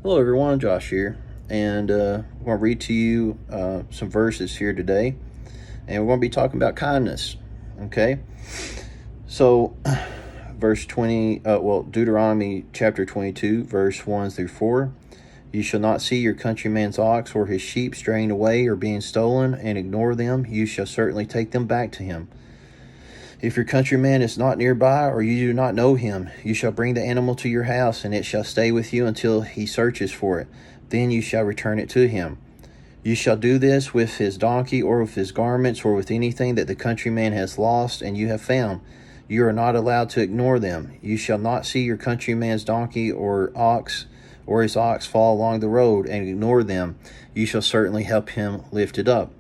Hello, everyone. Josh here, and I'm going to read to you some verses here today, and we're going to be talking about kindness. Okay, so verse 20, Deuteronomy chapter 22, verse 1 through 4. You shall not see your countryman's ox or his sheep straying away or being stolen and ignore them. You shall certainly take them back to him. If your countryman is not nearby, or you do not know him, you shall bring the animal to your house, and it shall stay with you until he searches for it. Then you shall return it to him. You shall do this with his donkey, or with his garments, or with anything that the countryman has lost and you have found. You are not allowed to ignore them. You shall not see your countryman's donkey or ox, or his ox fall along the road and ignore them. You shall certainly help him lift it up.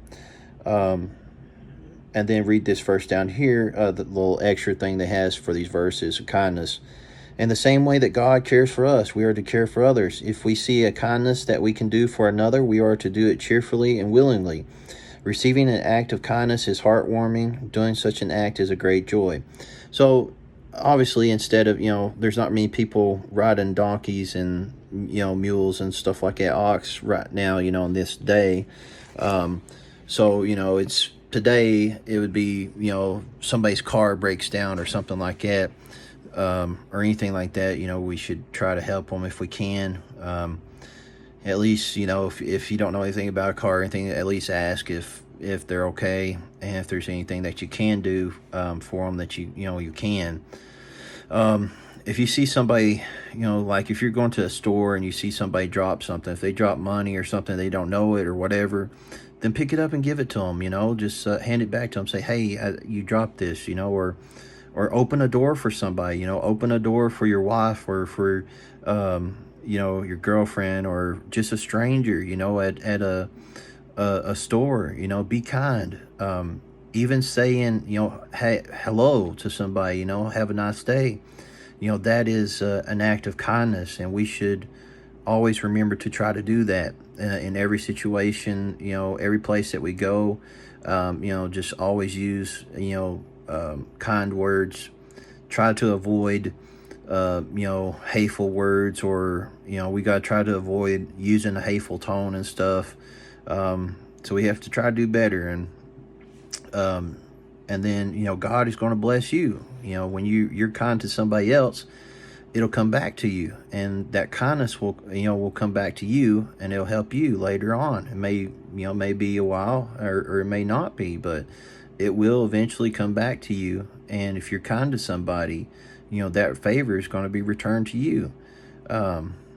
And then read this verse down here, the little extra thing that has for these verses, kindness. In the same way that God cares for us, we are to care for others. If we see a kindness that we can do for another, we are to do it cheerfully and willingly. Receiving an act of kindness is heartwarming. Doing such an act is a great joy. So, obviously, instead of, there's not many people riding donkeys and, mules and stuff like that, ox right now, in this day. It's today it would be, somebody's car breaks down or something like that, or anything like that. We should try to help them if we can. At least, if you don't know anything about a car or anything, at least ask if they're okay, and if there's anything that you can do for them that you can. If you see somebody, like if you're going to a store and you see somebody drop something, if they drop money or something, they don't know it or whatever, then pick it up and give it to them, just hand it back to them. Say, hey, you dropped this, or open a door for somebody, open a door for your wife or for, your girlfriend or just a stranger, at a store, be kind. Even saying, hey, hello to somebody, have a nice day. That is an act of kindness, and we should always remember to try to do that in every situation, every place that we go. Just always use, kind words. Try to avoid, hateful words, or, we got to try to avoid using a hateful tone and stuff. So we have to try to do better. And then, God is going to bless you. When you're kind to somebody else, it'll come back to you, and that kindness will come back to you, and it'll help you later on. It may be a while, or it may not be, but it will eventually come back to you. And if you're kind to somebody, that favor is going to be returned to you.